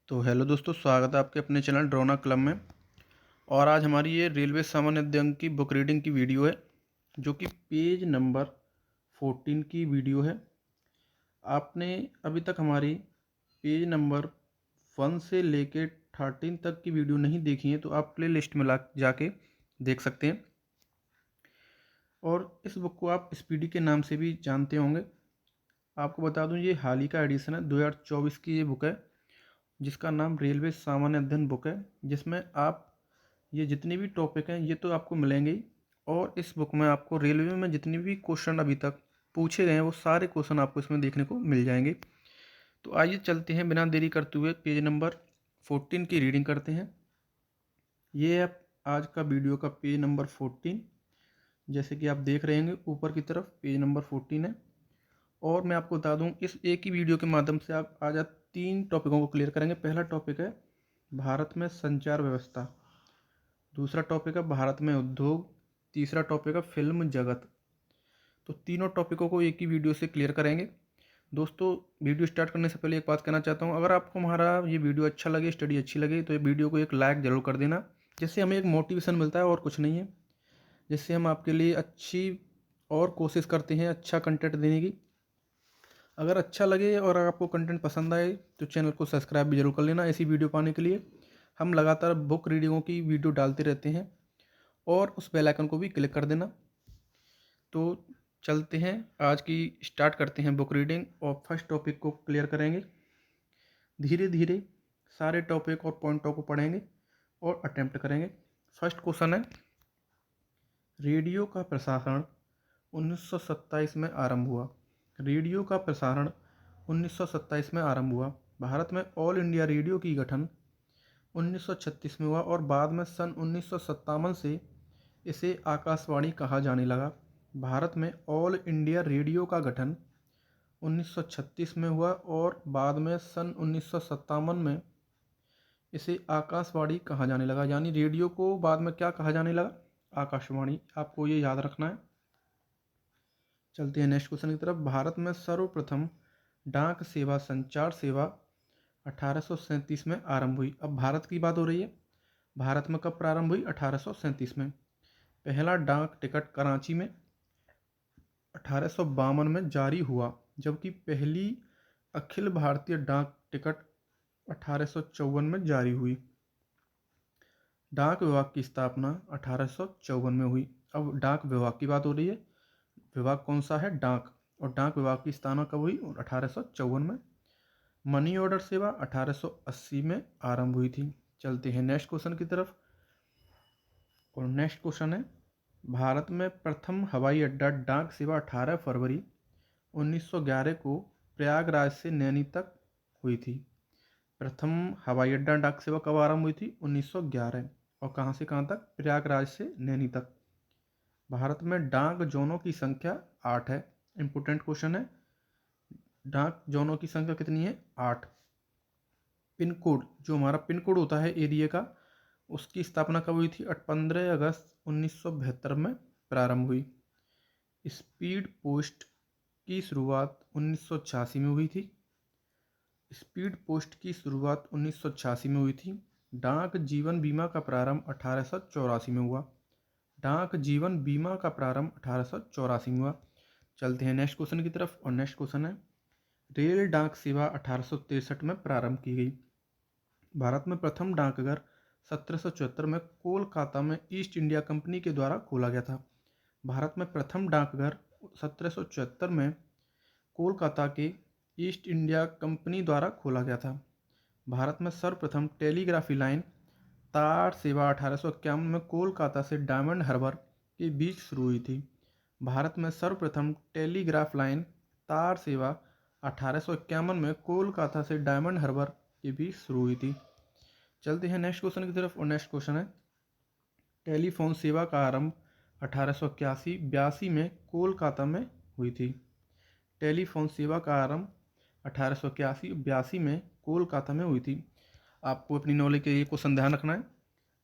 तो हेलो दोस्तों, स्वागत है आपके अपने चैनल ड्रोना क्लब में। और आज हमारी ये रेलवे सामान्य अध्ययन की बुक रीडिंग की वीडियो है, जो कि पेज नंबर 14 की वीडियो है। आपने अभी तक हमारी पेज नंबर 1 से लेके 13 तक की वीडियो नहीं देखी है तो आप प्ले लिस्ट में जाके देख सकते हैं। और इस बुक को आप स्पीडी के नाम से भी जानते होंगे। आपको बता दूं, ये हाल ही का एडिशन है, 2024 की ये बुक है, जिसका नाम रेलवे सामान्य अध्ययन बुक है। जिसमें आप ये जितने भी टॉपिक हैं ये तो आपको मिलेंगे ही, और इस बुक में आपको रेलवे में जितने भी क्वेश्चन अभी तक पूछे गए हैं वो सारे क्वेश्चन आपको इसमें देखने को मिल जाएंगे। तो आइए चलते हैं, बिना देरी करते हुए पेज नंबर 14 की रीडिंग करते हैं। ये है आज का वीडियो का पेज नंबर 14। जैसे कि आप देख रहे हैं ऊपर की तरफ पेज नंबर 14 है। और मैं आपको बता दूं, इस एक ही वीडियो के माध्यम से आप आज 3 टॉपिकों को क्लियर करेंगे। पहला टॉपिक है भारत में संचार व्यवस्था, दूसरा टॉपिक है भारत में उद्योग, तीसरा टॉपिक है फिल्म जगत। तो तीनों टॉपिकों को एक ही वीडियो से क्लियर करेंगे। दोस्तों, वीडियो स्टार्ट करने से पहले एक बात कहना चाहता हूँ, अगर आपको हमारा ये वीडियो अच्छा लगे, स्टडी अच्छी लगे, तो ये वीडियो को एक लाइक ज़रूर कर देना, जिससे हमें एक मोटिवेशन मिलता है और कुछ नहीं है। जिससे हम आपके लिए अच्छी और कोशिश करते हैं अच्छा कंटेंट देने की। अगर अच्छा लगे और अगर आपको कंटेंट पसंद आए तो चैनल को सब्सक्राइब भी जरूर कर लेना। ऐसी वीडियो पाने के लिए हम लगातार बुक रीडिंगों की वीडियो डालते रहते हैं, और उस बेल आइकन को भी क्लिक कर देना। तो चलते हैं, आज की स्टार्ट करते हैं बुक रीडिंग, और फर्स्ट टॉपिक को क्लियर करेंगे। धीरे धीरे सारे टॉपिक और पॉइंटों को पढ़ेंगे और अटेम्प्ट करेंगे। फर्स्ट क्वेश्चन है, रेडियो का प्रसारण 1927 में आरंभ हुआ। रेडियो का प्रसारण 1927 में आरंभ हुआ। भारत में ऑल इंडिया रेडियो की गठन 1936 में हुआ, और बाद में सन 1957 से इसे आकाशवाणी कहा जाने लगा। भारत में ऑल इंडिया रेडियो का गठन 1936 में हुआ, और बाद में सन 1957 में इसे आकाशवाणी कहा जाने लगा। यानी रेडियो को बाद में क्या कहा जाने लगा? आकाशवाणी। आपको ये याद रखना है। चलते हैं नेक्स्ट क्वेश्चन की तरफ। भारत में सर्वप्रथम डाक सेवा संचार सेवा 1837 में आरंभ हुई। अब भारत की बात हो रही है। भारत में कब प्रारंभ हुई? 1837 में। पहला डाक टिकट कराची में 1852 में जारी हुआ, जबकि पहली अखिल भारतीय डाक टिकट 1854 में जारी हुई। डाक विभाग की स्थापना 1854 में हुई। अब डाक विभाग की बात हो रही है। विभाग कौन सा है? डाक। और डाक विभाग की स्थापना कब हुई? 1854 में। मनी ऑर्डर सेवा 1880 में आरंभ हुई थी। चलते हैं नेक्स्ट क्वेश्चन की तरफ। और नेक्स्ट क्वेश्चन है, भारत में प्रथम हवाई अड्डा डाक सेवा 18 फरवरी 1911 को प्रयागराज से नैनी तक हुई थी। प्रथम हवाई अड्डा डाक सेवा कब आरंभ हुई थी? 1911। और कहाँ से कहाँ तक? प्रयागराज से नैनी तक। भारत में डाक जोनों की संख्या 8 है। इंपोर्टेंट क्वेश्चन है, डाक जोनों की संख्या कितनी है? 8। पिन कोड, जो हमारा पिन कोड होता है एरिया का, उसकी स्थापना कब हुई थी? 15 अगस्त 1972 में प्रारंभ हुई। स्पीड पोस्ट की शुरुआत 1986 में हुई थी। स्पीड पोस्ट की शुरुआत 1986 में हुई थी। डाक जीवन बीमा का प्रारंभ 1884 में हुआ। डाक जीवन बीमा का प्रारंभ 1884 में हुआ। चलते हैं नेक्स्ट क्वेश्चन की तरफ। और नेक्स्ट क्वेश्चन है, रेल डाक सेवा 1863 में प्रारंभ की गई। भारत में प्रथम डाकघर 1774 में कोलकाता में ईस्ट इंडिया कंपनी के द्वारा खोला गया था। भारत में प्रथम डाकघर 1774 में कोलकाता के ईस्ट इंडिया कंपनी द्वारा खोला गया था। भारत में सर्वप्रथम टेलीग्राफी लाइन तार सेवा 1851 में कोलकाता से डायमंड हार्बर के बीच शुरू हुई थी। भारत में सर्वप्रथम टेलीग्राफ लाइन तार सेवा 1851 में कोलकाता से डायमंड हार्बर के बीच शुरू हुई थी। चलते हैं नेक्स्ट क्वेश्चन की तरफ। और नेक्स्ट क्वेश्चन है, टेलीफोन सेवा का आरंभ 1881-82 में कोलकाता में हुई थी। टेलीफोन सेवा का आरंभ 1881-82 में कोलकाता में हुई थी। आपको अपनी नॉलेज के लिए क्वेश्चन ध्यान रखना है।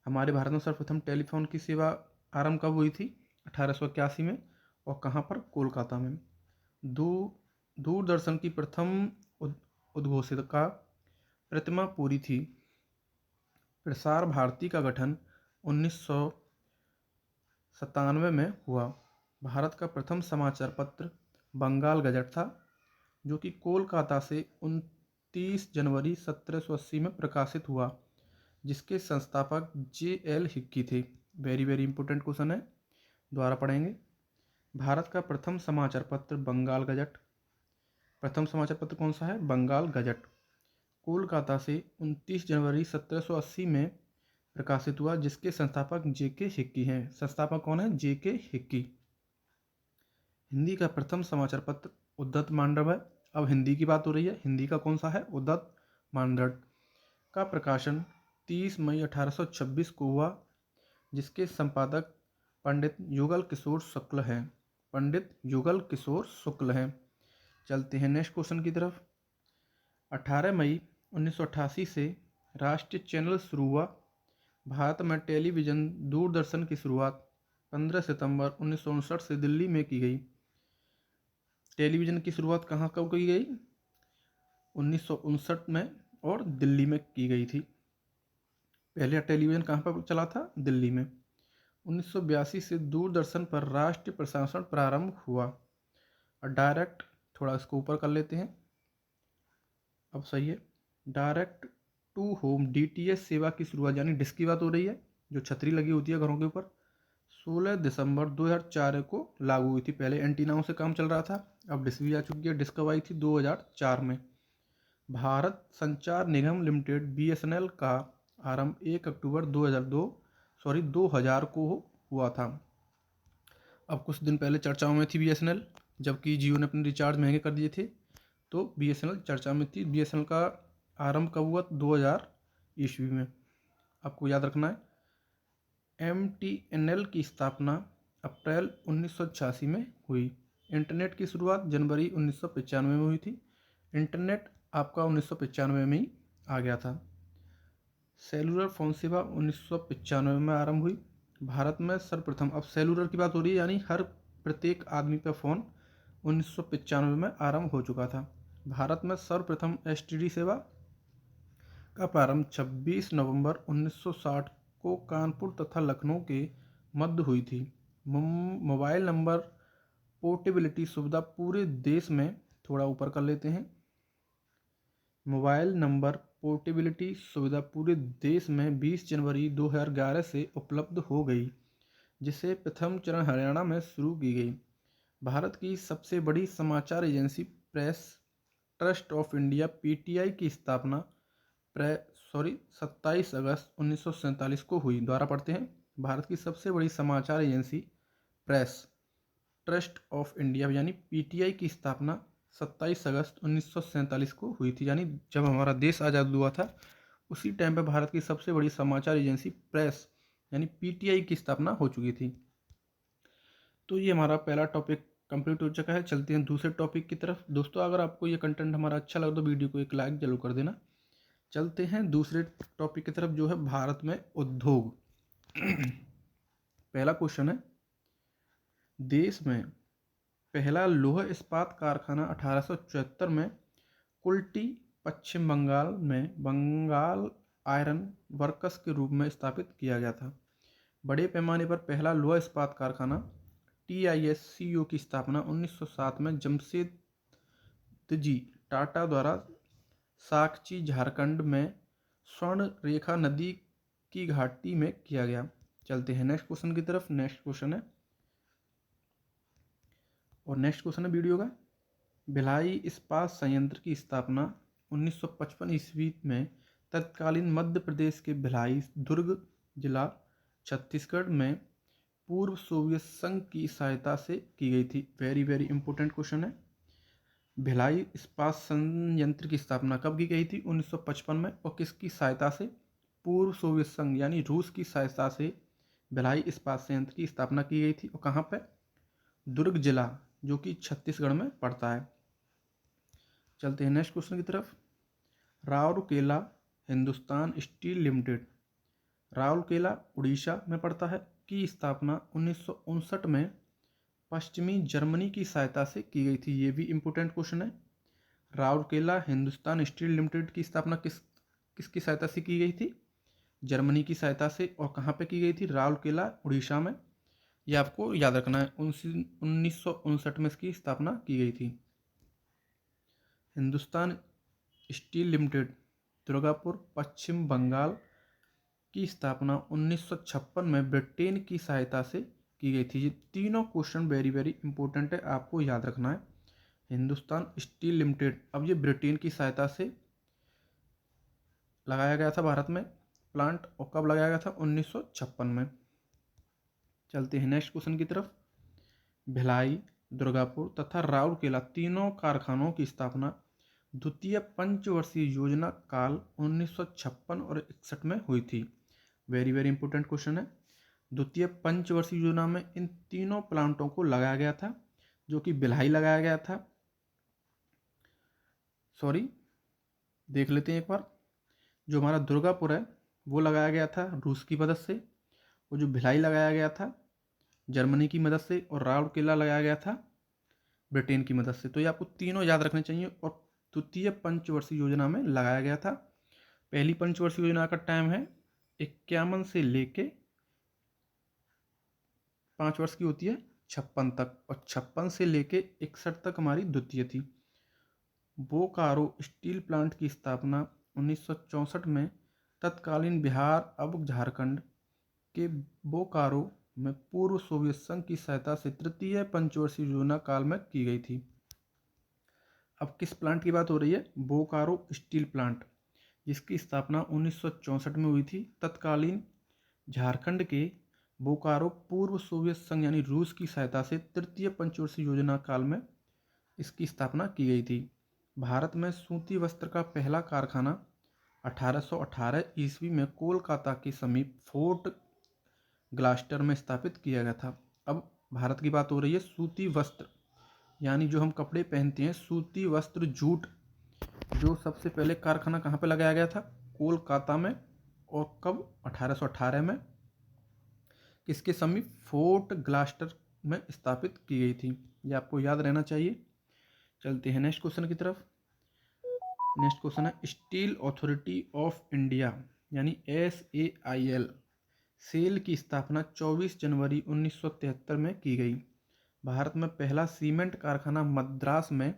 हमारे भारत में सर्वप्रथम टेलीफोन की सेवा आरंभ कब हुई थी? 1881 में। और कहाँ पर? कोलकाता में। दूरदर्शन की प्रथम उद्घोषिका प्रतिमा पूरी थी। प्रसार भारती का गठन 1997 में हुआ। भारत का प्रथम समाचार पत्र बंगाल गजट था, जो कि कोलकाता से 29 जनवरी 1780 में प्रकाशित हुआ, जिसके संस्थापक J.L. हिक्की थे। वेरी वेरी इंपॉर्टेंट क्वेश्चन है, दोबारा पढ़ेंगे। भारत का प्रथम समाचार पत्र बंगाल गजट। प्रथम समाचार पत्र कौन सा है? बंगाल गजट। कोलकाता से 29 जनवरी 1780 में प्रकाशित हुआ, जिसके संस्थापक J.K. हिक्की हैं। संस्थापक कौन है? J.K. हिक्की। हिंदी का प्रथम समाचार पत्र उद्यत मानव है। अब हिंदी की बात हो रही है। हिंदी का कौन सा है? उद्यत मानव का प्रकाशन 30 मई 1826 को हुआ, जिसके संपादक पंडित युगल किशोर शुक्ल हैं। पंडित युगल किशोर शुक्ल हैं। चलते हैं नेक्स्ट क्वेश्चन की तरफ। 18 मई 1988 से राष्ट्रीय चैनल शुरू हुआ। भारत में टेलीविज़न दूरदर्शन की शुरुआत 15 सितंबर 1959 से दिल्ली में की गई। टेलीविज़न की शुरुआत कहाँ कब की गई? 1959 में और दिल्ली में की गई थी। पहले टेलीविज़न कहाँ पर चला था? दिल्ली में। 1982 से दूरदर्शन पर राष्ट्रीय प्रसारण प्रारंभ हुआ। और डायरेक्ट, थोड़ा इसको ऊपर कर लेते हैं, अब सही है। डायरेक्ट टू होम DTH सेवा की शुरुआत, यानी डिश की बात हो रही है, जो छतरी लगी होती है घरों के ऊपर, 16 दिसंबर 2004 को लागू हुई थी। पहले एंटीनाओं से काम चल रहा था, अब डिश भी आ चुकी है। डिश कब आई थी? 2004 में। भारत संचार निगम लिमिटेड BSNL का आरंभ 1 अक्टूबर 2000 को हुआ था। अब कुछ दिन पहले चर्चाओं में थी BSNL, जबकि जियो ने अपने रिचार्ज महंगे कर दिए थे, तो BSNL चर्चा में थी। BSNL का आरंभ कब हुआ? 2000 ईस्वी में। आपको याद रखना है। MTNL की स्थापना अप्रैल 1986 में हुई। इंटरनेट की शुरुआत जनवरी 1995 में हुई थी। इंटरनेट आपका 1995 में ही आ गया था। सेलुलर फ़ोन सेवा 1995 में आरंभ हुई। भारत में सर्वप्रथम, अब सेलुलर की बात हो रही है, यानी हर प्रत्येक आदमी पर फ़ोन 1995 में आरंभ हो चुका था। भारत में सर्वप्रथम STD सेवा का प्रारंभ 26 नवंबर 1960 को कानपुर तथा लखनऊ के मध्य हुई थी। मोबाइल नंबर पोर्टेबिलिटी सुविधा पूरे देश में, थोड़ा ऊपर कर लेते हैं, मोबाइल नंबर पोर्टेबिलिटी सुविधा पूरे देश में 20 जनवरी 2011 से उपलब्ध हो गई, जिसे प्रथम चरण हरियाणा में शुरू की गई। भारत की सबसे बड़ी समाचार agency press trust of India PTI की स्थापना 27 अगस्त 1947 को हुई। द्वारा पढ़ते हैं। भारत की सबसे बड़ी समाचार agency press trust of India यानी PTI की स्थापना 27 अगस्त 1947 को हुई थी, यानी जब हमारा देश आज़ाद हुआ था उसी टाइम पे भारत की सबसे बड़ी समाचार एजेंसी प्रेस यानी PTI की स्थापना हो चुकी थी। तो ये हमारा पहला टॉपिक कंप्लीट हो चुका है। चलते हैं दूसरे टॉपिक की तरफ। दोस्तों, अगर आपको ये कंटेंट हमारा अच्छा लगा तो वीडियो को एक लाइक जरूर कर देना। चलते हैं दूसरे टॉपिक की तरफ, जो है भारत में उद्योग। पहला क्वेश्चन है, देश में पहला लौह इस्पात कारखाना 1874 में कुल्टी, पश्चिम बंगाल में बंगाल आयरन वर्कस के रूप में स्थापित किया गया था। बड़े पैमाने पर पहला लौह इस्पात कारखाना TISCO की स्थापना 1907 में जमशेदजी टाटा द्वारा साकची, झारखंड में स्वर्ण रेखा नदी की घाटी में किया गया। चलते हैं नेक्स्ट क्वेश्चन की तरफ। नेक्स्ट क्वेश्चन है वीडियो का, भिलाई इस्पात संयंत्र की स्थापना 1955 ईस्वी में तत्कालीन मध्य प्रदेश के भिलाई दुर्ग जिला छत्तीसगढ़ में पूर्व सोवियत संघ की सहायता से की गई थी। वेरी वेरी इंपॉर्टेंट क्वेश्चन है। भिलाई इस्पात संयंत्र की स्थापना कब की गई थी? 1955 में। और किसकी सहायता से? पूर्व सोवियत संघ यानी रूस की सहायता से भिलाई इस्पात संयंत्र की स्थापना की गई थी। और कहाँ पे? दुर्ग जिला, जो कि छत्तीसगढ़ में पड़ता है। चलते हैं नेक्स्ट क्वेश्चन की तरफ। राउरकेला हिंदुस्तान स्टील लिमिटेड, राउरकेला उड़ीसा में पड़ता है, की स्थापना 1959 में पश्चिमी जर्मनी की सहायता से की गई थी। ये भी इम्पोर्टेंट क्वेश्चन है। राउरकेला हिंदुस्तान स्टील लिमिटेड की स्थापना किस किसकी सहायता से की गई थी? जर्मनी की सहायता से। और कहाँ पे की गई थी? राउरकेला, उड़ीसा में। ये आपको याद रखना है। 1959 में इसकी स्थापना की गई थी। हिंदुस्तान स्टील लिमिटेड, दुर्गापुर, पश्चिम बंगाल की स्थापना 1956 में ब्रिटेन की सहायता से की गई थी। ये तीनों क्वेश्चन वेरी वेरी इंपॉर्टेंट है, आपको याद रखना है। हिंदुस्तान स्टील लिमिटेड, अब ये ब्रिटेन की सहायता से लगाया गया था भारत में प्लांट। और कब लगाया गया था? 1956 में। चलते हैं नेक्स्ट क्वेश्चन की तरफ। भिलाई, दुर्गापुर तथा राउरकेला तीनों कारखानों की स्थापना द्वितीय पंचवर्षीय योजना काल 1956 और 61 में हुई थी। वेरी वेरी इंपॉर्टेंट क्वेश्चन है। द्वितीय पंचवर्षीय योजना में इन तीनों प्लांटों को लगाया गया था, जो कि भिलाई लगाया गया था। सॉरी, देख लेते हैं एक बार। जो हमारा दुर्गापुर है वो लगाया गया था रूस की मदद से, और जो भिलाई लगाया गया था जर्मनी की मदद से, और राउरकेला लगाया गया था ब्रिटेन की मदद से। तो ये आपको तीनों याद रखने चाहिए। और द्वितीय पंचवर्षीय योजना में लगाया गया था। पहली पंचवर्षीय योजना का टाइम है 51 से लेके 5 वर्ष की होती है 56 तक, और 56 से लेके 61 तक हमारी द्वितीय थी। बोकारो स्टील प्लांट की स्थापना 1964 में तत्कालीन बिहार अब झारखंड के बोकारो में पूर्व सोवियत संघ की सहायता से तृतीय पंचवर्षीय योजना काल में की गई थी। अब किस प्लांट की बात हो रही है? बोकारो स्टील प्लांट, जिसकी स्थापना 1964 में हुई थी। तत्कालीन झारखंड के बोकारो पूर्व सोवियत संघ यानी रूस की सहायता से तृतीय पंचवर्षीय योजना काल में इसकी स्थापना की गई थी। भारत में सूती वस्त्र का पहला कारखाना 1818 ईस्वी में कोलकाता के समीप फोर्ट ग्लास्टर में स्थापित किया गया था। अब भारत की बात हो रही है। सूती वस्त्र यानी जो हम कपड़े पहनते हैं, सूती वस्त्र जूट, जो सबसे पहले कारखाना कहाँ पे लगाया गया था? कोलकाता में। और कब? 1818 में। किसके समीप? फोर्ट ग्लास्टर में स्थापित की गई थी। ये आपको याद रहना चाहिए। चलते हैं नेक्स्ट क्वेश्चन की तरफ। नेक्स्ट क्वेश्चन है स्टील अथॉरिटी ऑफ इंडिया यानी SAIL सेल की स्थापना 24 जनवरी 1973 में की गई। भारत में पहला सीमेंट कारखाना मद्रास में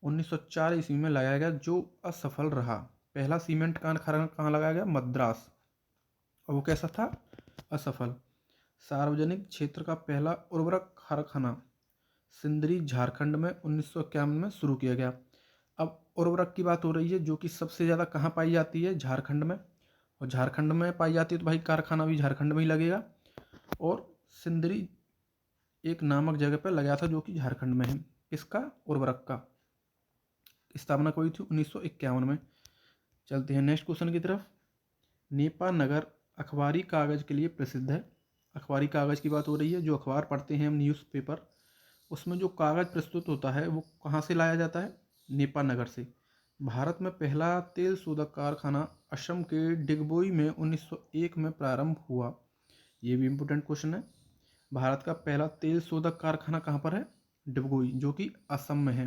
1904 ईस्वी में लगाया गया, जो असफल रहा। पहला सीमेंट कारखाना कहाँ लगाया गया? मद्रास। और वो कैसा था? असफल। सार्वजनिक क्षेत्र का पहला उर्वरक कारखाना सिंदरी झारखंड में 1951 में शुरू किया गया। अब उर्वरक की बात हो रही है, जो कि सबसे ज़्यादा कहाँ पाई जाती है? झारखंड में। और झारखंड में पाई जाती है तो भाई कारखाना भी झारखंड में ही लगेगा। और सिंदरी एक नामक जगह पर लगाया था, जो कि झारखंड में है। किसका? उर्वरक का। स्थापना हुई थी 1951 में। चलते हैं नेक्स्ट क्वेश्चन की तरफ। नेपा नगर अखबारी कागज़ के लिए प्रसिद्ध है। अखबारी कागज़ की बात हो रही है। जो अखबार पढ़ते हैं हम, न्यूज़पेपर, उसमें जो कागज़ प्रस्तुत होता है वो कहाँ से लाया जाता है? नेपा नगर से। भारत में पहला तेल शोधक कारखाना असम के डिगबोई में 1901 में प्रारंभ हुआ। ये भी इम्पोर्टेंट क्वेश्चन है। भारत का पहला तेल शोधक कारखाना कहाँ पर है? डिगबोई, जो कि असम में है।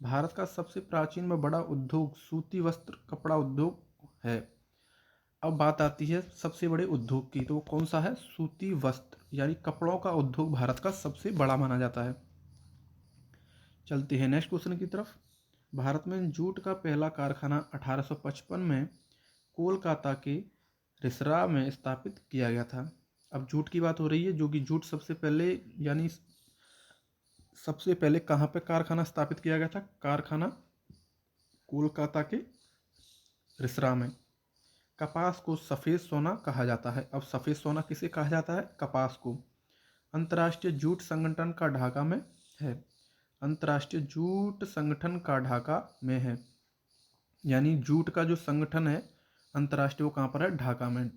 भारत का सबसे प्राचीन व बड़ा उद्योग सूती वस्त्र कपड़ा उद्योग है। अब बात आती है सबसे बड़े उद्योग की, तो वो कौन सा है? सूती वस्त्र यानी कपड़ों का उद्योग भारत का सबसे बड़ा माना जाता है। चलते हैं नेक्स्ट क्वेश्चन की तरफ। भारत में जूट का पहला कारखाना 1855 में कोलकाता के रिसरा में स्थापित किया गया था। अब जूट की बात हो रही है, जो कि जूट सबसे पहले यानी सबसे पहले कहाँ पे कारखाना स्थापित किया गया था? कारखाना कोलकाता के रिसरा में। कपास को सफ़ेद सोना कहा जाता है। अब सफ़ेद सोना किसे कहा जाता है? कपास को। अंतर्राष्ट्रीय जूट संगठन का ढाका में है। अंतर्राष्ट्रीय जूट संगठन का ढाका में है, यानी जूट का जो संगठन है अंतर्राष्ट्रीय, वो कहाँ पर है? ढाका में।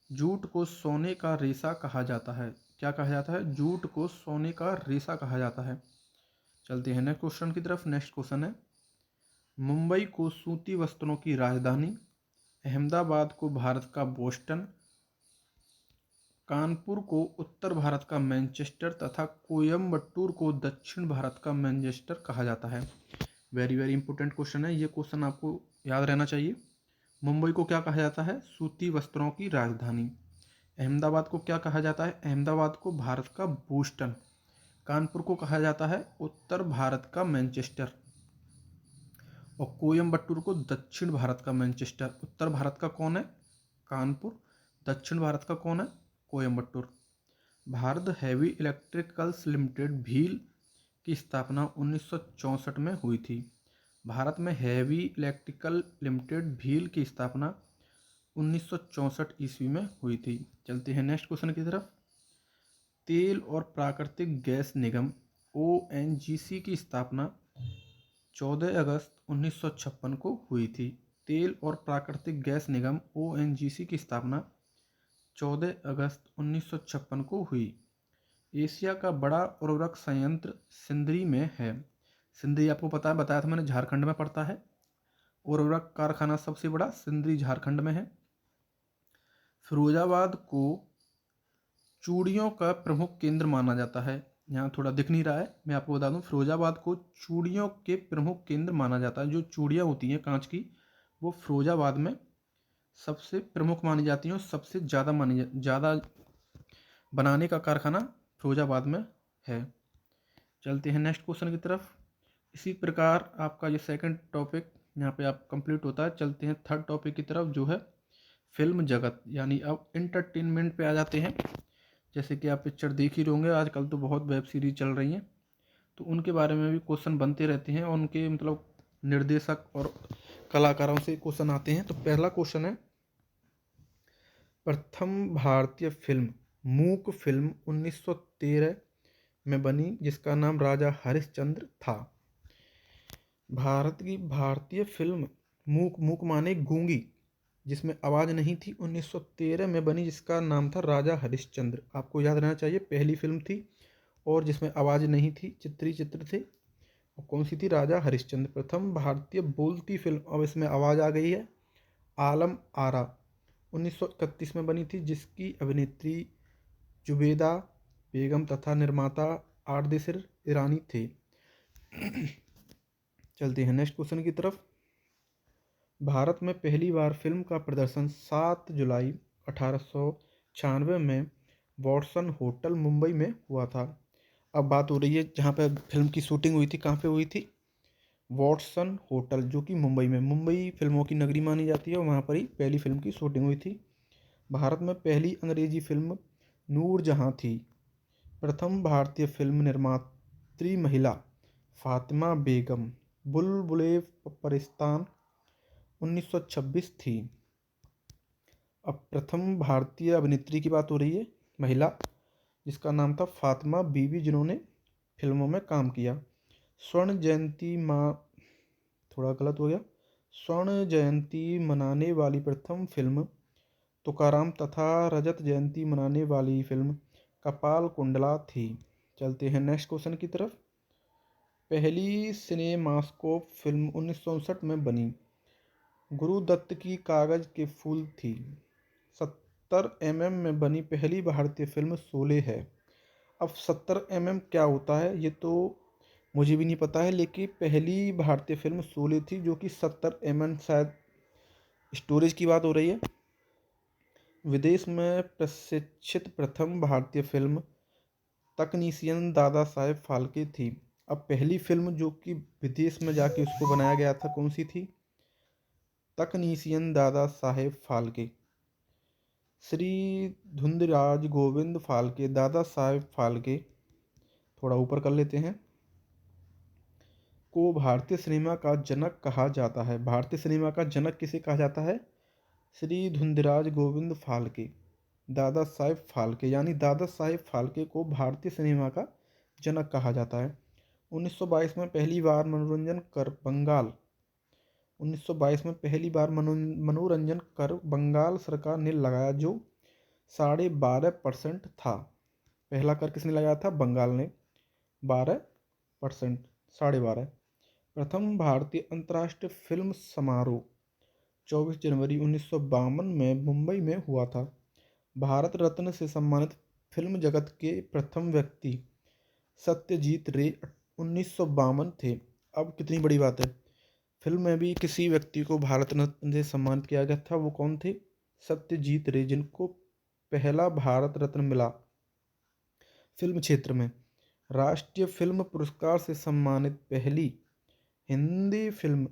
जूट को सोने का रेशा कहा जाता है। क्या कहा जाता है? जूट को सोने का रेशा कहा जाता है। चलते हैं नेक्स्ट क्वेश्चन की तरफ। नेक्स्ट क्वेश्चन है मुंबई को सूती वस्त्रों की राजधानी, अहमदाबाद को भारत का बोस्टन, कानपुर को उत्तर भारत का मैनचेस्टर तथा कोयम्बटूर को दक्षिण भारत का मैनचेस्टर कहा जाता है। वेरी वेरी इंपॉर्टेंट क्वेश्चन है, ये क्वेश्चन आपको याद रहना चाहिए। मुंबई को क्या कहा जाता है? सूती वस्त्रों की राजधानी। अहमदाबाद को क्या कहा जाता है? अहमदाबाद को भारत का बोस्टन। कानपुर को कहा जाता है उत्तर भारत का मैनचेस्टर। और कोयम्बटूर को दक्षिण भारत का मैनचेस्टर। उत्तर भारत का कौन है? कानपुर। दक्षिण भारत का कौन है? Coimbatore. Bharat heavy electricals limited Bhil की स्थापना 1964 में हुई थी। भारत में हैवी इलेक्ट्रिकल लिमिटेड भील की स्थापना 1964 ईस्वी में हुई थी। चलते हैं नेक्स्ट क्वेश्चन की तरफ। तेल और प्राकृतिक गैस निगम ONGC की स्थापना 14 अगस्त 1956 को हुई थी। तेल और प्राकृतिक गैस निगम ONGC की स्थापना 14 अगस्त 1956 को हुई। एशिया का बड़ा उर्वरक संयंत्र सिंदरी में है। सिंदरी आपको पता है, बताया था मैंने, झारखंड में पड़ता है। उर्वरक कारखाना सबसे बड़ा सिंदरी झारखंड में है। फिरोजाबाद को चूड़ियों का प्रमुख केंद्र माना जाता है। यहाँ थोड़ा दिख नहीं रहा है, मैं आपको बता दूं, फिरोजाबाद को चूड़ियों के प्रमुख केंद्र माना जाता है। जो चूड़ियाँ होती हैं कांच की, वो फिरोजाबाद में सबसे प्रमुख मानी जाती हैं और सबसे ज़्यादा बनाने का कारखाना फिरोजाबाद में है। चलते हैं नेक्स्ट क्वेश्चन की तरफ। इसी प्रकार आपका ये सेकंड टॉपिक यहाँ पे आप कंप्लीट होता है। चलते हैं थर्ड टॉपिक की तरफ, जो है फिल्म जगत, यानी अब इंटरटेनमेंट पे आ जाते हैं। जैसे कि आप पिक्चर देख ही होंगे, आजकल तो बहुत वेब सीरीज चल रही हैं, तो उनके बारे में भी क्वेश्चन बनते रहते हैं और उनके मतलब निर्देशक और कलाकारों से क्वेश्चन आते हैं। तो पहला क्वेश्चन है, प्रथम भारतीय फिल्म मूक फिल्म 1913 में बनी जिसका नाम राजा हरिश्चंद्र था। भारतीय फिल्म मूक, मूक माने गूंगी, जिसमें आवाज़ नहीं थी, 1913 में बनी जिसका नाम था राजा हरिश्चंद्र। आपको याद रहना चाहिए, पहली फिल्म थी और जिसमें आवाज़ नहीं थी, चित्र थे। और कौन सी थी? राजा हरिश्चंद्र। प्रथम भारतीय बोलती फिल्म, अब इसमें आवाज़ आ गई है, आलम आरा 1931 में बनी थी, जिसकी अभिनेत्री जुबेदा बेगम तथा निर्माता आर्देशिर ईरानी थे। चलते हैं नेक्स्ट क्वेश्चन की तरफ। भारत में पहली बार फिल्म का प्रदर्शन 7 जुलाई 1896 में वॉटसन होटल मुंबई में हुआ था। अब बात हो रही है जहाँ पे फिल्म की शूटिंग हुई थी, कहाँ पे हुई थी? वॉटसन होटल, जो कि मुंबई फिल्मों की नगरी मानी जाती है, वहाँ पर ही पहली फिल्म की शूटिंग हुई थी। भारत में पहली अंग्रेजी फिल्म नूरजहाँ थी। प्रथम भारतीय फिल्म निर्मात्री महिला फातिमा बेगम बुलबुले परिस्तान 1926 थी। अब प्रथम भारतीय अभिनेत्री की बात हो रही है, महिला, जिसका नाम था फातिमा बीबी, जिन्होंने फिल्मों में काम किया। स्वर्ण जयंती थोड़ा गलत हो गया। स्वर्ण जयंती मनाने वाली प्रथम फिल्म तुकाराम तथा रजत जयंती मनाने वाली फिल्म कपाल कुंडला थी। चलते हैं नेक्स्ट क्वेश्चन की तरफ। पहली सिनेमास्कोप फिल्म 1959 में बनी, गुरुदत्त की कागज के फूल थी। 70 mm में बनी पहली भारतीय फिल्म शोले है। अब 70 mm क्या होता है ये तो मुझे भी नहीं पता है, लेकिन पहली भारतीय फिल्म शोले थी, जो कि 70 mm शायद स्टोरेज की बात हो रही है। विदेश में प्रशिक्षित प्रथम भारतीय फिल्म तकनीशियन दादा साहेब फाल्के थी। अब पहली फिल्म जो कि विदेश में जाके उसको बनाया गया था, कौन सी थी? तकनीशियन दादा साहेब फाल्के। श्री धुंधराज गोविंद फाल्के, दादा साहेब फाल्के, थोड़ा ऊपर कर लेते हैं, को भारतीय सिनेमा का जनक कहा जाता है। भारतीय सिनेमा का जनक किसे कहा जाता है? श्री धुंधराज गोविंद फाल्के, दादा साहेब फाल्के, यानी दादा साहेब फाल्के को भारतीय सिनेमा का जनक कहा जाता है। 1922 में पहली बार मनोरंजन कर बंगाल सरकार ने लगाया, जो 12.5% था। पहला कर किसने लगाया था? बंगाल ने, 12%, 12.5। प्रथम भारतीय अंतर्राष्ट्रीय फिल्म समारोह 24 जनवरी 1952 में मुंबई में हुआ था। भारत रत्न से सम्मानित फिल्म जगत के प्रथम व्यक्ति सत्यजीत रे 1952 थे। अब कितनी बड़ी बात है, फिल्म में भी किसी व्यक्ति को भारत रत्न से सम्मानित किया गया था। वो कौन थे? सत्यजीत रे, जिनको पहला भारत रत्न मिला फिल्म क्षेत्र में। राष्ट्रीय फिल्म पुरस्कार से सम्मानित पहली हिंदी फिल्म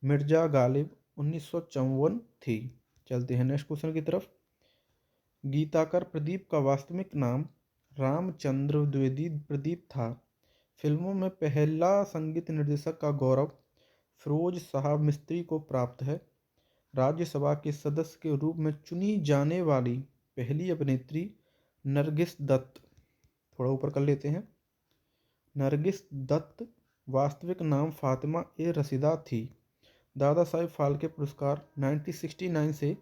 मिर्जा गालिब 1954 थी। चलते हैं नेक्स्ट क्वेश्चन की तरफ। गीताकर प्रदीप का वास्तविक नाम रामचंद्र द्विवेदी प्रदीप था। फिल्मों में पहला संगीत निर्देशक का गौरव फिरोज साहब मिस्त्री को प्राप्त है। राज्यसभा के सदस्य के रूप में चुनी जाने वाली पहली अभिनेत्री नरगिस दत्त। थोड़ा ऊपर कर लेते हैं। नरगिस दत्त वास्तविक नाम फातिमा ए रशीदा थी। दादा साहेब फाल्के पुरस्कार 1969 से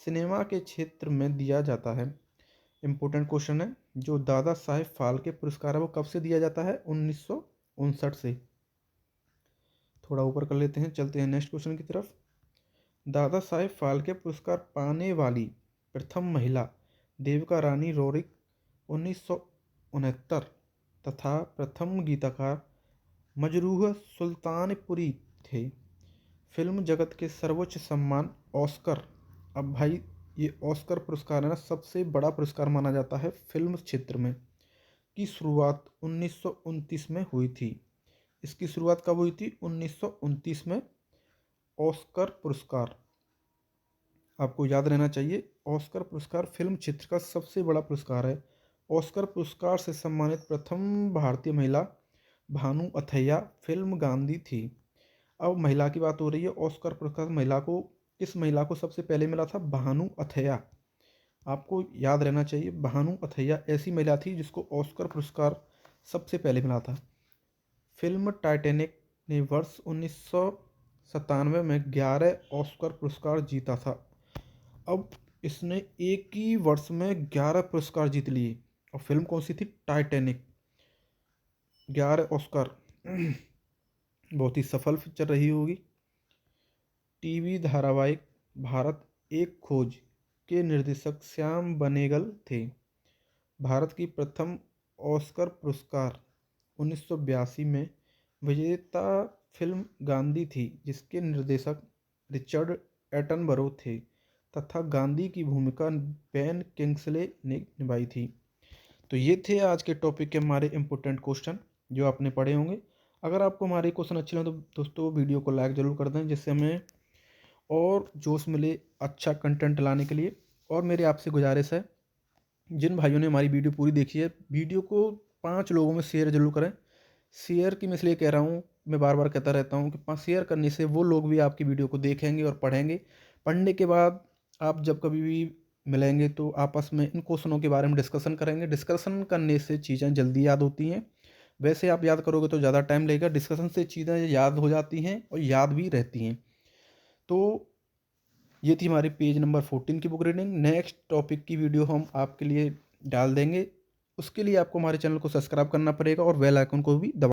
सिनेमा के क्षेत्र में दिया जाता है। इम्पोर्टेंट क्वेश्चन है, जो दादा साहेब फाल्के पुरस्कार है वो कब से दिया जाता है? 1959 से। थोड़ा ऊपर कर लेते हैं, चलते हैं नेक्स्ट क्वेश्चन की तरफ। दादा साहेब फाल्के पुरस्कार पाने वाली प्रथम महिला देविका रानी रोरिक 1969 तथा प्रथम गीतकार मजरूह सुल्तानपुरी थे। फिल्म जगत के सर्वोच्च सम्मान ऑस्कर, अब भाई ये ऑस्कर पुरस्कार है ना, सबसे बड़ा पुरस्कार माना जाता है फिल्म क्षेत्र में, की शुरुआत 1929 में हुई थी। इसकी शुरुआत कब हुई थी? 1929 में। ऑस्कर पुरस्कार आपको याद रहना चाहिए, ऑस्कर पुरस्कार फिल्म क्षेत्र का सबसे बड़ा पुरस्कार है। ऑस्कर पुरस्कार से सम्मानित प्रथम भारतीय महिला भानु अथैया फिल्म गांधी थी। अब महिला की बात हो रही है, ऑस्कर पुरस्कार महिला को, किस महिला को सबसे पहले मिला था? भानु अथैया। आपको याद रहना चाहिए, भानु अथैया ऐसी महिला थी जिसको ऑस्कर पुरस्कार सबसे पहले मिला था। फिल्म टाइटैनिक ने वर्ष 1997 में 11 ऑस्कर पुरस्कार जीता था। अब इसने एक ही वर्ष में 11 पुरस्कार जीत लिए। और फिल्म कौन सी थी? टाइटैनिक। 11 ऑस्कर बहुत ही सफल पिक्चर रही होगी। टीवी धारावाहिक भारत एक खोज के निर्देशक श्याम बनेगल थे। भारत की प्रथम ऑस्कर पुरस्कार 1982 में विजेता फिल्म गांधी थी, जिसके निर्देशक रिचर्ड एटनबरो थे तथा गांधी की भूमिका बेन किंग्सले ने निभाई थी। तो ये थे आज के टॉपिक के हमारे इम्पोर्टेंट क्वेश्चन जो आपने पढ़े होंगे। अगर आपको हमारे क्वेश्चन अच्छे लगे तो दोस्तों वीडियो को लाइक ज़रूर कर दें, जिससे हमें और जोश मिले अच्छा कंटेंट लाने के लिए। और मेरी आपसे गुजारिश है, जिन भाइयों ने हमारी वीडियो पूरी देखी है, वीडियो को 5 लोगों में शेयर जरूर करें। शेयर की मैं इसलिए कह रहा हूँ, मैं बार बार कहता रहता हूँ कि शेयर करने से वो लोग भी आपकी वीडियो को देखेंगे और पढ़ेंगे। पढ़ने के बाद आप जब कभी भी मिलेंगे तो आपस में इन क्वेश्चनों के बारे में डिस्कशन करेंगे। डिस्कशन करने से चीज़ें जल्दी याद होती हैं। वैसे आप याद करोगे तो ज़्यादा टाइम लगेगा, डिस्कशन से चीज़ें याद हो जाती हैं और याद भी रहती हैं। तो ये थी हमारी पेज नंबर 14 की बुक रीडिंग। नेक्स्ट टॉपिक की वीडियो हम आपके लिए डाल देंगे। उसके लिए आपको हमारे चैनल को सब्सक्राइब करना पड़ेगा और बेल आइकन को भी दबा